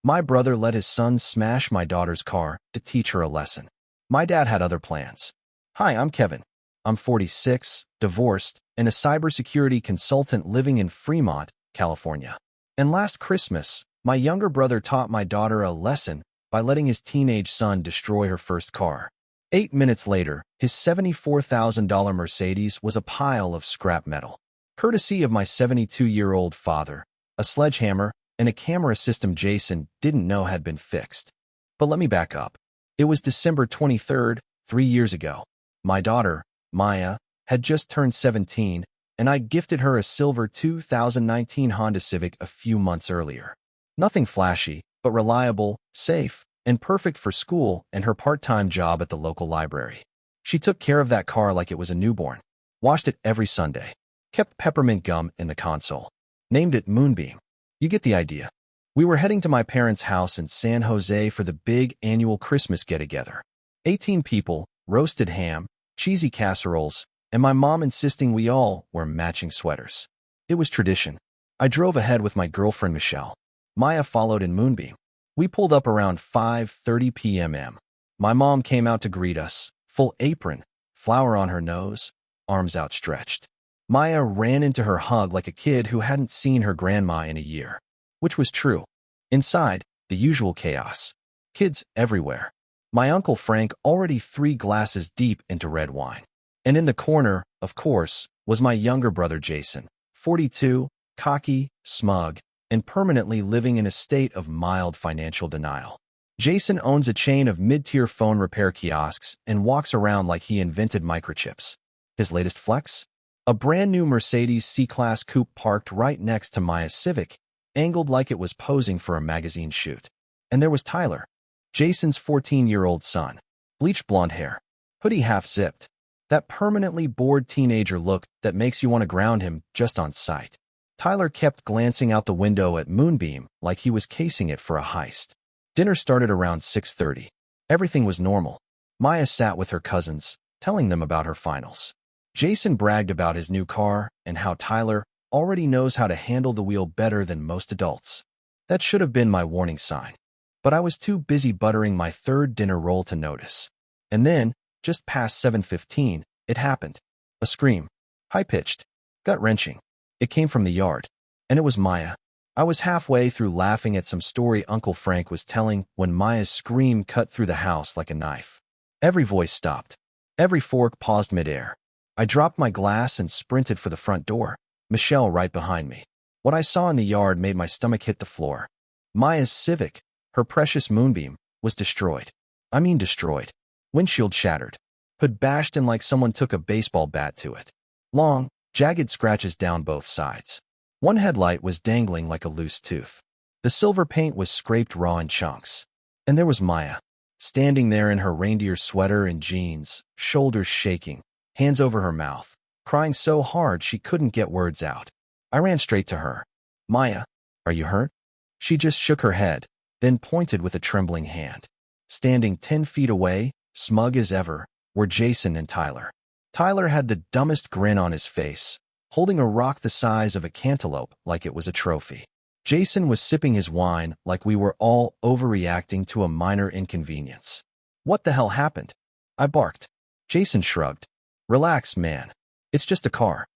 My brother let his son smash my daughter's car to teach her a lesson. My dad had other plans. Hi, I'm Kevin. I'm 46, divorced, and a cybersecurity consultant living in Fremont, California. And last Christmas, my younger brother taught my daughter a lesson by letting his teenage son destroy her first car. 8 minutes later, his $74,000 Mercedes was a pile of scrap metal. Courtesy of my 72-year-old father, a sledgehammer, and a camera system Jason didn't know had been fixed. But let me back up. It was December 23rd, 3 years ago. My daughter, Maya, had just turned 17, and I gifted her a silver 2019 Honda Civic a few months earlier. Nothing flashy, but reliable, safe, and perfect for school and her part-time job at the local library. She took care of that car like it was a newborn, washed it every Sunday, kept peppermint gum in the console, named it Moonbeam. You get the idea. We were heading to my parents' house in San Jose for the big annual Christmas get-together. 18 people, roasted ham, cheesy casseroles, and my mom insisting we all wear matching sweaters. It was tradition. I drove ahead with my girlfriend Michelle. Maya followed in Moonbeam. We pulled up around 5:30 p.m. My mom came out to greet us, full apron, flower on her nose, arms outstretched. Maya ran into her hug like a kid who hadn't seen her grandma in a year, which was true. Inside, the usual chaos. Kids everywhere. My Uncle Frank already 3 glasses deep into red wine. And in the corner, of course, was my younger brother Jason, 42, cocky, smug, and permanently living in a state of mild financial denial. Jason owns a chain of mid-tier phone repair kiosks and walks around like he invented microchips. His latest flex? A brand-new Mercedes C-Class coupe parked right next to Maya's Civic, angled like it was posing for a magazine shoot. And there was Tyler, Jason's 14-year-old son, bleached blonde hair, hoodie half-zipped, that permanently bored teenager look that makes you want to ground him just on sight. Tyler kept glancing out the window at Moonbeam like he was casing it for a heist. Dinner started around 6:30. Everything was normal. Maya sat with her cousins, telling them about her finals. Jason bragged about his new car and how Tyler already knows how to handle the wheel better than most adults. That should have been my warning sign. But I was too busy buttering my third dinner roll to notice. And then, just past 7:15, it happened. A scream. High-pitched. Gut-wrenching. It came from the yard. And it was Maya. I was halfway through laughing at some story Uncle Frank was telling when Maya's scream cut through the house like a knife. Every voice stopped. Every fork paused midair. I dropped my glass and sprinted for the front door, Michelle right behind me. What I saw in the yard made my stomach hit the floor. Maya's Civic, her precious Moonbeam, was destroyed. I mean destroyed. Windshield shattered. Hood bashed in like someone took a baseball bat to it. Long, jagged scratches down both sides. One headlight was dangling like a loose tooth. The silver paint was scraped raw in chunks. And there was Maya, standing there in her reindeer sweater and jeans, shoulders shaking, hands over her mouth, crying so hard she couldn't get words out. I ran straight to her. Maya, are you hurt? She just shook her head, then pointed with a trembling hand. Standing 10 feet away, smug as ever, were Jason and Tyler. Tyler had the dumbest grin on his face, holding a rock the size of a cantaloupe like it was a trophy. Jason was sipping his wine like we were all overreacting to a minor inconvenience. What the hell happened? I barked. Jason shrugged. Relax, man. It's just a car.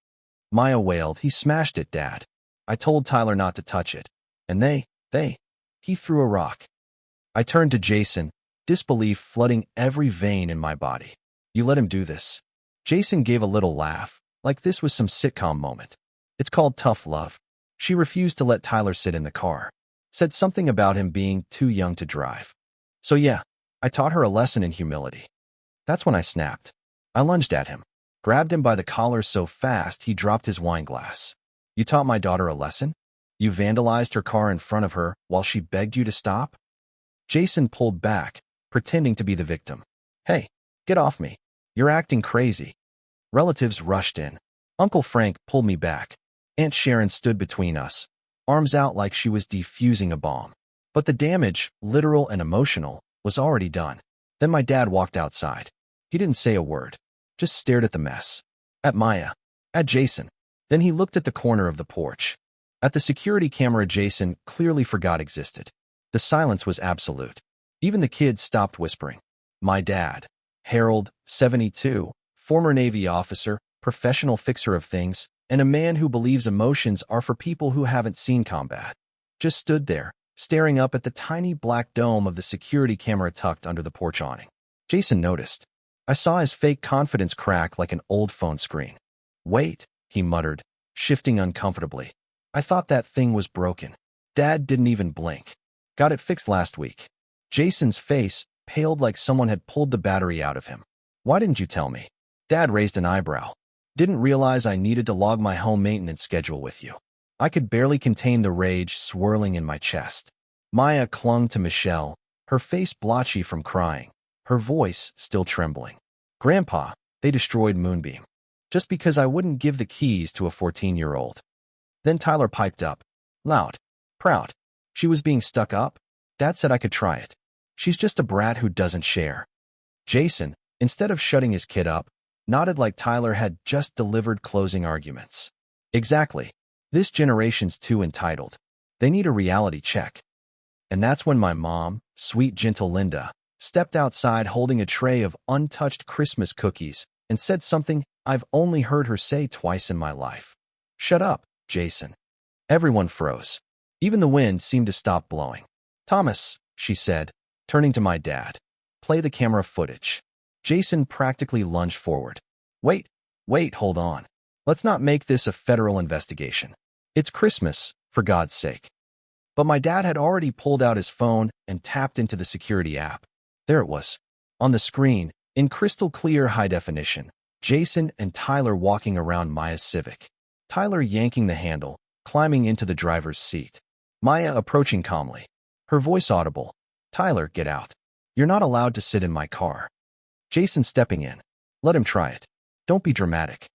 Maya wailed, he smashed it, Dad. I told Tyler not to touch it. And he threw a rock. I turned to Jason, disbelief flooding every vein in my body. You let him do this? Jason gave a little laugh, like this was some sitcom moment. It's called tough love. She refused to let Tyler sit in the car. Said something about him being too young to drive. So yeah, I taught her a lesson in humility. That's when I snapped. I lunged at him, grabbed him by the collar so fast he dropped his wine glass. You taught my daughter a lesson? You vandalized her car in front of her while she begged you to stop? Jason pulled back, pretending to be the victim. Hey, get off me. You're acting crazy. Relatives rushed in. Uncle Frank pulled me back. Aunt Sharon stood between us, arms out like she was defusing a bomb. But the damage, literal and emotional, was already done. Then my dad walked outside. He didn't say a word, just stared at the mess. At Maya. At Jason. Then he looked at the corner of the porch. At the security camera Jason clearly forgot existed. The silence was absolute. Even the kids stopped whispering. My dad, Harold, 72, former Navy officer, professional fixer of things, and a man who believes emotions are for people who haven't seen combat, just stood there, staring up at the tiny black dome of the security camera tucked under the porch awning. Jason noticed. I saw his fake confidence crack like an old phone screen. Wait, he muttered, shifting uncomfortably. I thought that thing was broken. Dad didn't even blink. Got it fixed last week. Jason's face paled like someone had pulled the battery out of him. Why didn't you tell me? Dad raised an eyebrow. Didn't realize I needed to log my home maintenance schedule with you. I could barely contain the rage swirling in my chest. Maya clung to Michelle, her face blotchy from crying, her voice still trembling. Grandpa, they destroyed Moonbeam. Just because I wouldn't give the keys to a 14-year-old. Then Tyler piped up, loud, proud. She was being stuck up? Dad said I could try it. She's just a brat who doesn't share. Jason, instead of shutting his kid up, nodded like Tyler had just delivered closing arguments. Exactly. This generation's too entitled. They need a reality check. And that's when my mom, sweet gentle Linda, stepped outside holding a tray of untouched Christmas cookies and said something I've only heard her say twice in my life. Shut up, Jason. Everyone froze. Even the wind seemed to stop blowing. Thomas, she said, turning to my dad. Play the camera footage. Jason practically lunged forward. Wait, hold on. Let's not make this a federal investigation. It's Christmas, for God's sake. But my dad had already pulled out his phone and tapped into the security app. There it was. On the screen, in crystal clear high definition, Jason and Tyler walking around Maya's Civic. Tyler yanking the handle, climbing into the driver's seat. Maya approaching calmly. Her voice audible. Tyler, get out. You're not allowed to sit in my car. Jason stepping in. Let him try it. Don't be dramatic.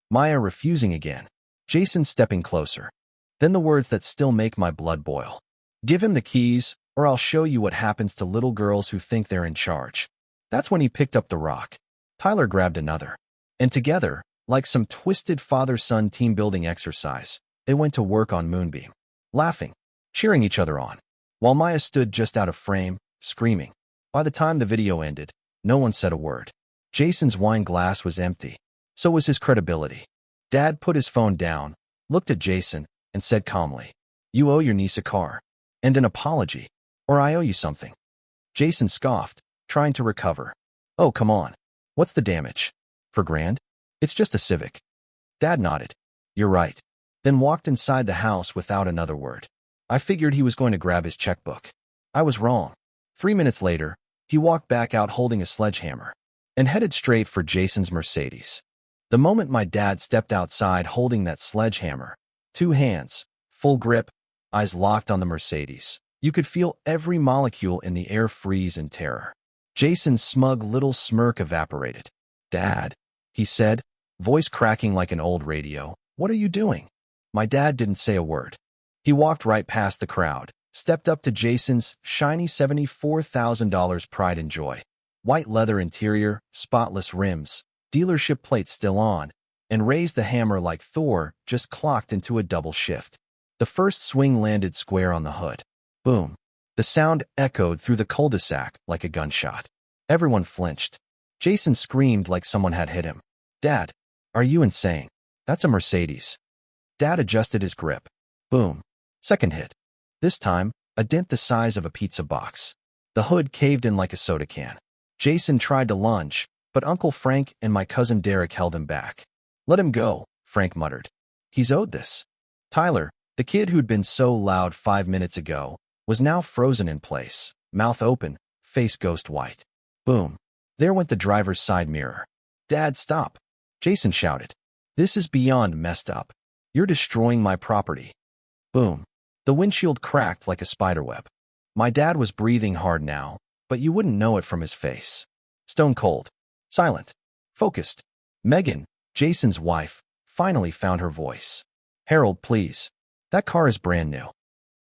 Maya refusing again. Jason stepping closer. Then the words that still make my blood boil. Give him the keys, or I'll show you what happens to little girls who think they're in charge. That's when he picked up the rock. Tyler grabbed another. And together, like some twisted father-son team-building exercise, they went to work on Moonbeam, laughing, cheering each other on, while Maya stood just out of frame, screaming. By the time the video ended, no one said a word. Jason's wine glass was empty. So was his credibility. Dad put his phone down, looked at Jason, and said calmly, You owe your niece a car. And an apology. Or I owe you something. Jason scoffed, trying to recover. Oh, come on. What's the damage? For grand? It's just a Civic. Dad nodded. You're right. Then walked inside the house without another word. I figured he was going to grab his checkbook. I was wrong. 3 minutes later, he walked back out holding a sledgehammer and headed straight for Jason's Mercedes. The moment my dad stepped outside holding that sledgehammer, 2 hands, full grip, eyes locked on the Mercedes, you could feel every molecule in the air freeze in terror. Jason's smug little smirk evaporated. Dad, he said, voice cracking like an old radio, what are you doing? My dad didn't say a word. He walked right past the crowd, stepped up to Jason's shiny $74,000 Pride and Joy. White leather interior, spotless rims, dealership plates still on, and raised the hammer like Thor just clocked into a double shift. The first swing landed square on the hood. Boom. The sound echoed through the cul-de-sac like a gunshot. Everyone flinched. Jason screamed like someone had hit him. Dad, are you insane? That's a Mercedes. Dad adjusted his grip. Boom. Second hit. This time, a dent the size of a pizza box. The hood caved in like a soda can. Jason tried to lunge, but Uncle Frank and my cousin Derek held him back. Let him go, Frank muttered. He's owed this. Tyler, the kid who'd been so loud 5 minutes ago, was now frozen in place, mouth open, face ghost white. Boom. There went the driver's side mirror. Dad, stop. Jason shouted. This is beyond messed up. You're destroying my property. Boom. The windshield cracked like a spiderweb. My dad was breathing hard now, but you wouldn't know it from his face. Stone cold. Silent. Focused. Megan, Jason's wife, finally found her voice. Harold, please. That car is brand new.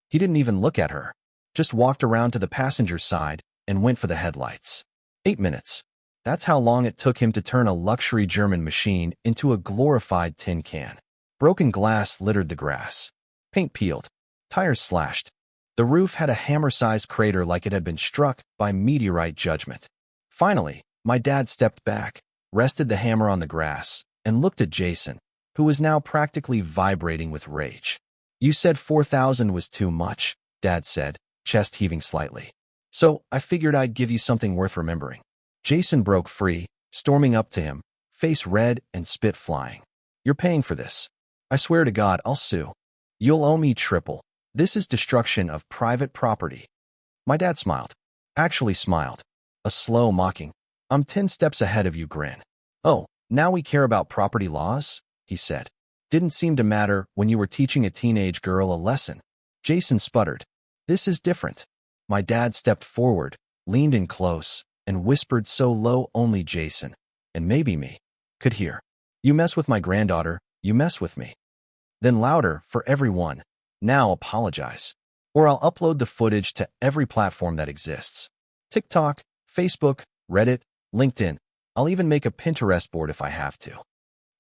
He didn't even look at her, just walked around to the passenger side and went for the headlights. 8 minutes. That's how long it took him to turn a luxury German machine into a glorified tin can. Broken glass littered the grass. Paint peeled. Tires slashed. The roof had a hammer-sized crater like it had been struck by meteorite judgment. Finally, my dad stepped back, rested the hammer on the grass, and looked at Jason, who was now practically vibrating with rage. "You said 4,000 was too much," Dad said, chest heaving slightly. "So I figured I'd give you something worth remembering." Jason broke free, storming up to him, face red and spit flying. "You're paying for this. I swear to God, I'll sue. You'll owe me triple. This is destruction of private property." My dad smiled. Actually smiled. A slow mocking, "I'm 10 steps ahead of you" grin. "Oh, now we care about property laws?" he said. "Didn't seem to matter when you were teaching a teenage girl a lesson." Jason sputtered. "This is different." My dad stepped forward, leaned in close, and whispered so low only Jason, and maybe me, could hear. "You mess with my granddaughter, you mess with me." Then louder for everyone, "Now apologize, or I'll upload the footage to every platform that exists. TikTok, Facebook, Reddit, LinkedIn. I'll even make a Pinterest board if I have to."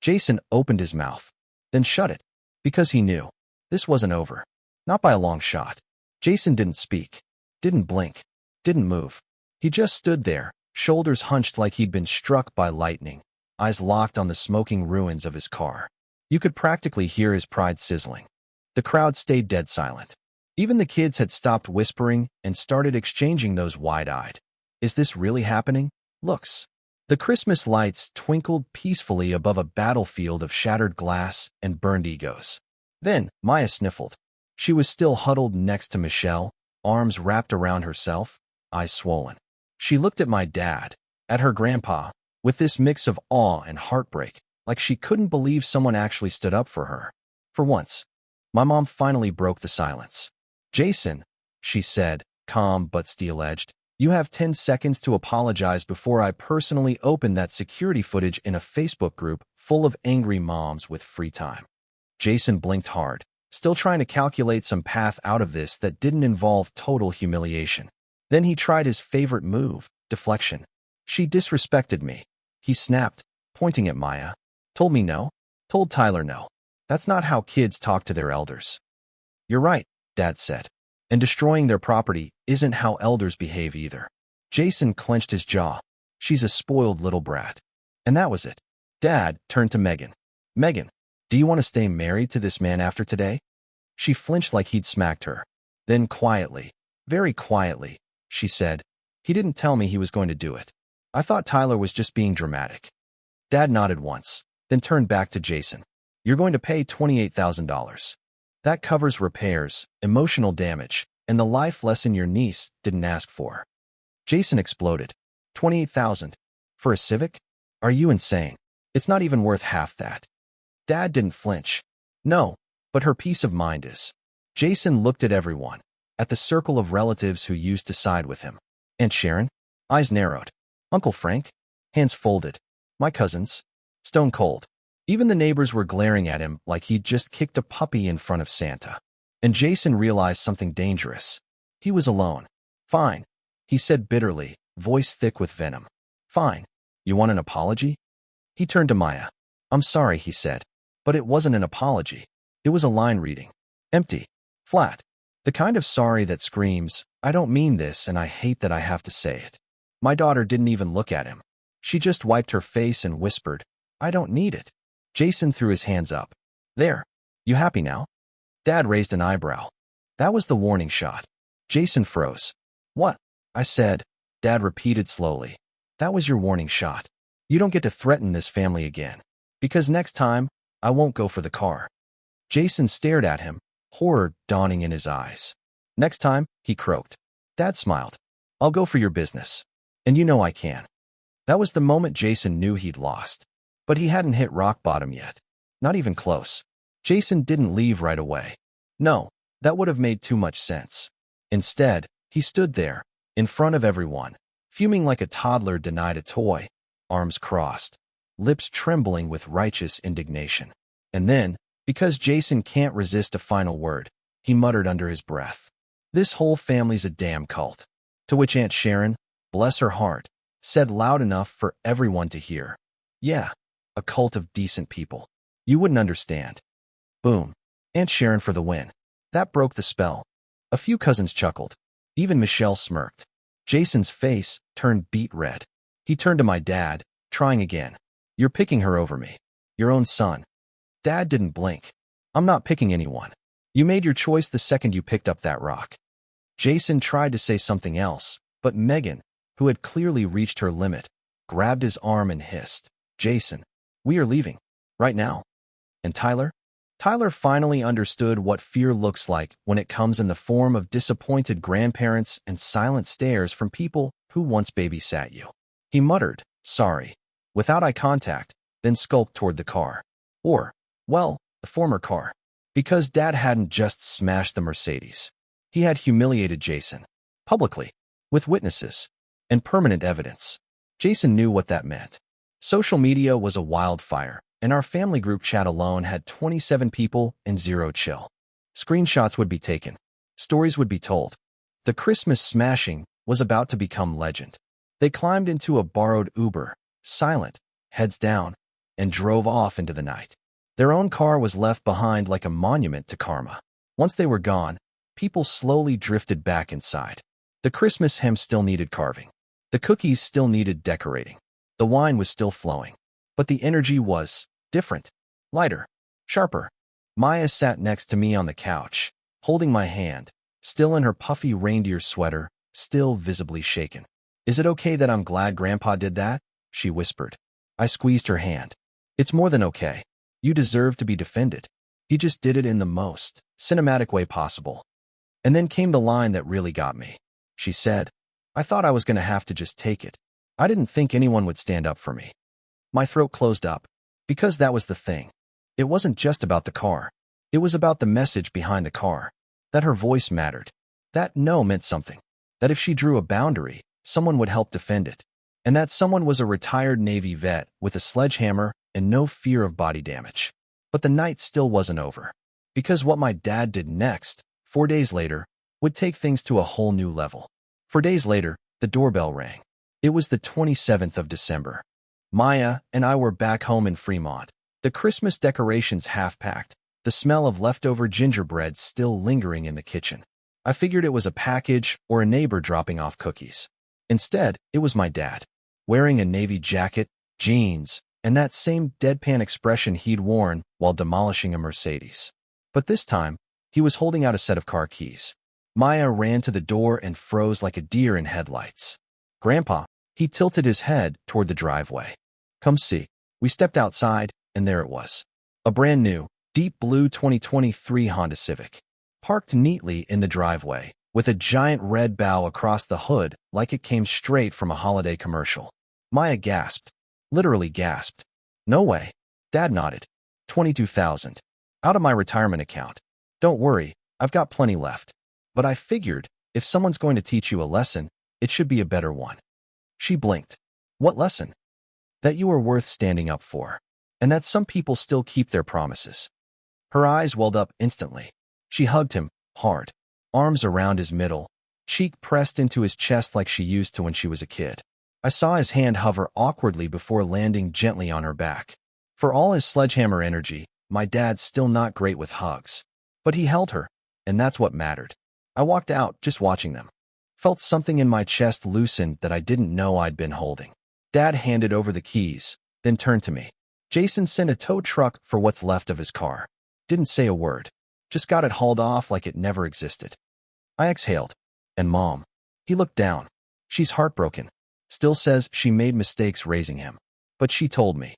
Jason opened his mouth, then shut it, because he knew this wasn't over. Not by a long shot. Jason didn't speak, didn't blink, didn't move. He just stood there, shoulders hunched like he'd been struck by lightning, eyes locked on the smoking ruins of his car. You could practically hear his pride sizzling. The crowd stayed dead silent. Even the kids had stopped whispering and started exchanging those wide-eyed, "Is this really happening?" looks. The Christmas lights twinkled peacefully above a battlefield of shattered glass and burned egos. Then Maya sniffled. She was still huddled next to Michelle, arms wrapped around herself, eyes swollen. She looked at my dad, at her grandpa, with this mix of awe and heartbreak, like she couldn't believe someone actually stood up for her. For once, my mom finally broke the silence. "Jason," she said, calm but steel-edged, "you have 10 seconds to apologize before I personally open that security footage in a Facebook group full of angry moms with free time." Jason blinked hard, still trying to calculate some path out of this that didn't involve total humiliation. Then he tried his favorite move, deflection. "She disrespected me," he snapped, pointing at Maya. "Told me no. Told Tyler no. That's not how kids talk to their elders." "You're right," Dad said. "And destroying their property isn't how elders behave either." Jason clenched his jaw. "She's a spoiled little brat." And that was it. Dad turned to Megan. "Megan, do you want to stay married to this man after today?" She flinched like he'd smacked her. Then quietly, very quietly, she said, "He didn't tell me he was going to do it. I thought Tyler was just being dramatic." Dad nodded once, then turned back to Jason. "You're going to pay $28,000. That covers repairs, emotional damage, and the life lesson your niece didn't ask for." Jason exploded. $28,000? For a Civic? Are you insane? It's not even worth half that." Dad didn't flinch. "No, but her peace of mind is." Jason looked at everyone, at the circle of relatives who used to side with him. Aunt Sharon? Eyes narrowed. Uncle Frank? Hands folded. My cousins? Stone cold. Even the neighbors were glaring at him like he'd just kicked a puppy in front of Santa. And Jason realized something dangerous. He was alone. "Fine," he said bitterly, voice thick with venom. "Fine. You want an apology?" He turned to Maya. "I'm sorry," he said. But it wasn't an apology. It was a line reading. Empty. Flat. The kind of sorry that screams, "I don't mean this and I hate that I have to say it." My daughter didn't even look at him. She just wiped her face and whispered, "I don't need it." Jason threw his hands up. "There. You happy now?" Dad raised an eyebrow. That was the warning shot. Jason froze. "What?" I said. Dad repeated slowly. "That was your warning shot. You don't get to threaten this family again. Because next time, I won't go for the car." Jason stared at him, horror dawning in his eyes. "Next time," he croaked. Dad smiled. "I'll go for your business. And you know I can." That was the moment Jason knew he'd lost. But he hadn't hit rock bottom yet. Not even close. Jason didn't leave right away. No, that would have made too much sense. Instead, he stood there, in front of everyone, fuming like a toddler denied a toy, arms crossed, lips trembling with righteous indignation. And then, because Jason can't resist a final word, he muttered under his breath, "This whole family's a damn cult." To which Aunt Sharon, bless her heart, said loud enough for everyone to hear, "Yeah, a cult of decent people. You wouldn't understand." Boom. Aunt Sharon for the win. That broke the spell. A few cousins chuckled. Even Michelle smirked. Jason's face turned beet red. He turned to my dad, trying again. You're picking her over me. Your own son. Dad didn't blink. I'm not picking anyone. You made your choice the second you picked up that rock. Jason tried to say something else, but Megan, who had clearly reached her limit, grabbed his arm and hissed, Jason, we are leaving. Right now. And Tyler? Tyler finally understood what fear looks like when it comes in the form of disappointed grandparents and silent stares from people who once babysat you. He muttered, sorry, without eye contact, then skulked toward the car. Or, well, the former car. Because Dad hadn't just smashed the Mercedes. He had humiliated Jason. Publicly. With witnesses. And permanent evidence. Jason knew what that meant. Social media was a wildfire, and our family group chat alone had 27 people and zero chill. Screenshots would be taken. Stories would be told. The Christmas smashing was about to become legend. They climbed into a borrowed Uber, silent, heads down, and drove off into the night. Their own car was left behind like a monument to karma. Once they were gone, people slowly drifted back inside. The Christmas hem still needed carving. The cookies still needed decorating. The wine was still flowing. But the energy was different, lighter, sharper. Maya sat next to me on the couch, holding my hand, still in her puffy reindeer sweater, still visibly shaken. Is it okay that I'm glad Grandpa did that? She whispered. I squeezed her hand. It's more than okay. You deserve to be defended. He just did it in the most cinematic way possible. And then came the line that really got me. She said, I thought I was going to have to just take it. I didn't think anyone would stand up for me. My throat closed up. Because that was the thing. It wasn't just about the car. It was about the message behind the car. That her voice mattered. That no meant something. That if she drew a boundary, someone would help defend it. And that someone was a retired Navy vet with a sledgehammer and no fear of body damage. But the night still wasn't over. Because what my dad did next, 4 days later, would take things to a whole new level. 4 days later, the doorbell rang. It was the 27th of December. Maya and I were back home in Fremont, the Christmas decorations half-packed, the smell of leftover gingerbread still lingering in the kitchen. I figured it was a package or a neighbor dropping off cookies. Instead, it was my dad, wearing a navy jacket, jeans, and that same deadpan expression he'd worn while demolishing a Mercedes. But this time, he was holding out a set of car keys. Maya ran to the door and froze like a deer in headlights. Grandpa, he tilted his head toward the driveway. Come see. We stepped outside, and there it was. A brand new, deep blue 2023 Honda Civic. Parked neatly in the driveway, with a giant red bow across the hood like it came straight from a holiday commercial. Maya gasped. Literally gasped. No way. Dad nodded. 22,000. Out of my retirement account. Don't worry, I've got plenty left. But I figured, if someone's going to teach you a lesson, it should be a better one. She blinked. What lesson? That you are worth standing up for. And that some people still keep their promises. Her eyes welled up instantly. She hugged him, hard. Arms around his middle, cheek pressed into his chest like she used to when she was a kid. I saw his hand hover awkwardly before landing gently on her back. For all his sledgehammer energy, my dad's still not great with hugs. But he held her, and that's what mattered. I walked out, just watching them. Felt something in my chest loosen that I didn't know I'd been holding. Dad handed over the keys, then turned to me. Jason sent a tow truck for what's left of his car. Didn't say a word. Just got it hauled off like it never existed. I exhaled. And Mom. He looked down. She's heartbroken. Still says she made mistakes raising him. But she told me,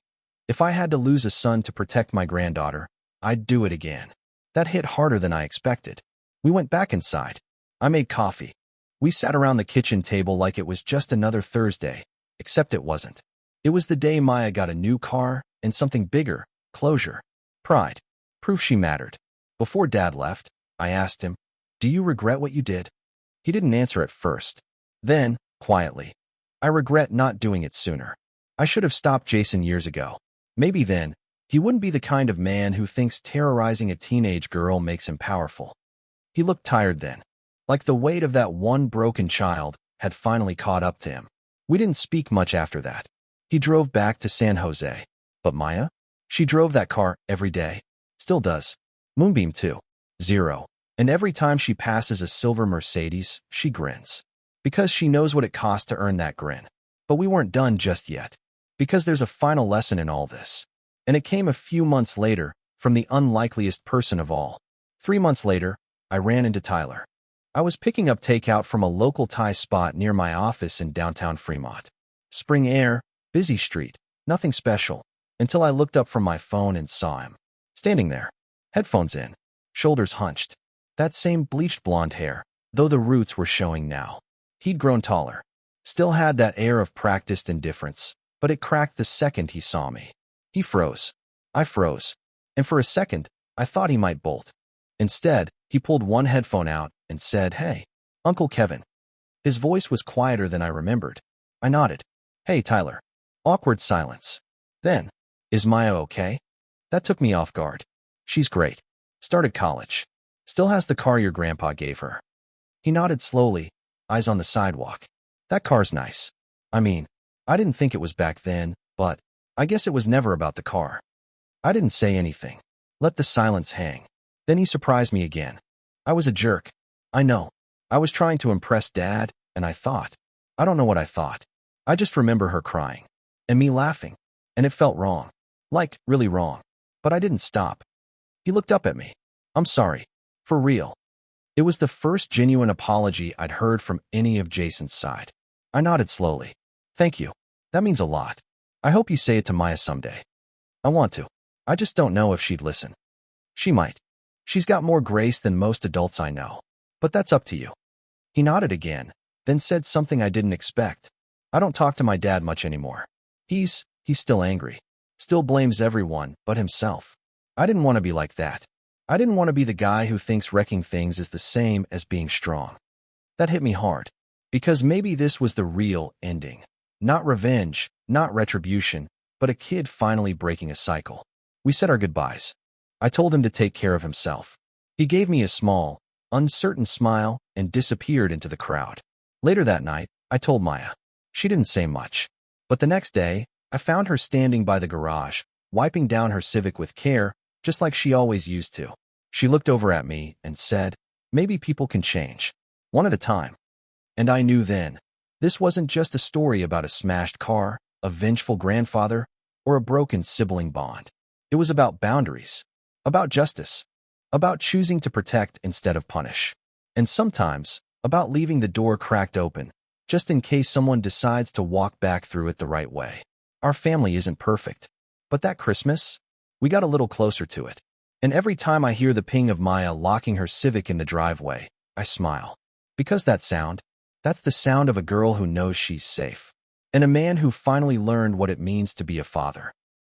if I had to lose a son to protect my granddaughter, I'd do it again. That hit harder than I expected. We went back inside. I made coffee. We sat around the kitchen table like it was just another Thursday, except it wasn't. It was the day Maya got a new car and something bigger, closure, pride, proof she mattered. Before Dad left, I asked him, do you regret what you did? He didn't answer at first. Then, quietly, I regret not doing it sooner. I should have stopped Jason years ago. Maybe then, he wouldn't be the kind of man who thinks terrorizing a teenage girl makes him powerful. He looked tired then, like the weight of that one broken child had finally caught up to him. We didn't speak much after that. He drove back to San Jose. But Maya? She drove that car every day. Still does. Moonbeam too. 0. And every time she passes a silver Mercedes, she grins. Because she knows what it costs to earn that grin. But we weren't done just yet. Because there's a final lesson in all this. And it came a few months later, from the unlikeliest person of all. 3 months later, I ran into Tyler. I was picking up takeout from a local Thai spot near my office in downtown Fremont. Spring air, busy street, nothing special, until I looked up from my phone and saw him. Standing there, headphones in, shoulders hunched. That same bleached blonde hair, though the roots were showing now. He'd grown taller. Still had that air of practiced indifference, but it cracked the second he saw me. He froze. I froze. And for a second, I thought he might bolt. Instead, he pulled one headphone out and said, "Hey, Uncle Kevin." His voice was quieter than I remembered. I nodded. "Hey, Tyler." Awkward silence. Then, "Is Maya okay?" That took me off guard. "She's great. Started college. Still has the car your grandpa gave her." He nodded slowly, eyes on the sidewalk. "That car's nice. I mean, I didn't think it was back then, but I guess it was never about the car." I didn't say anything. Let the silence hang. Then he surprised me again. I was a jerk. I know. I was trying to impress Dad, and I don't know what I thought. I just remember her crying. And me laughing. And it felt wrong. Like, really wrong. But I didn't stop. He looked up at me. "I'm sorry. For real." It was the first genuine apology I'd heard from any of Jason's side. I nodded slowly. "Thank you. That means a lot. I hope you say it to Maya someday." "I want to. I just don't know if she'd listen." "She might. She's got more grace than most adults I know. But that's up to you." He nodded again, then said something I didn't expect. "I don't talk to my dad much anymore. He's still angry. Still blames everyone but himself. I didn't want to be like that. I didn't want to be the guy who thinks wrecking things is the same as being strong." That hit me hard. Because maybe this was the real ending. Not revenge, not retribution, but a kid finally breaking a cycle. We said our goodbyes. I told him to take care of himself. He gave me a small, uncertain smile and disappeared into the crowd. Later that night, I told Maya. She didn't say much. But the next day, I found her standing by the garage, wiping down her Civic with care, just like she always used to. She looked over at me and said, "Maybe people can change. One at a time." And I knew then, this wasn't just a story about a smashed car, a vengeful grandfather, or a broken sibling bond. It was about boundaries, about justice, about choosing to protect instead of punish, and sometimes about leaving the door cracked open, just in case someone decides to walk back through it the right way. Our family isn't perfect, but that Christmas, we got a little closer to it. And every time I hear the ping of Maya locking her Civic in the driveway, I smile. Because that sound, that's the sound of a girl who knows she's safe. And a man who finally learned what it means to be a father.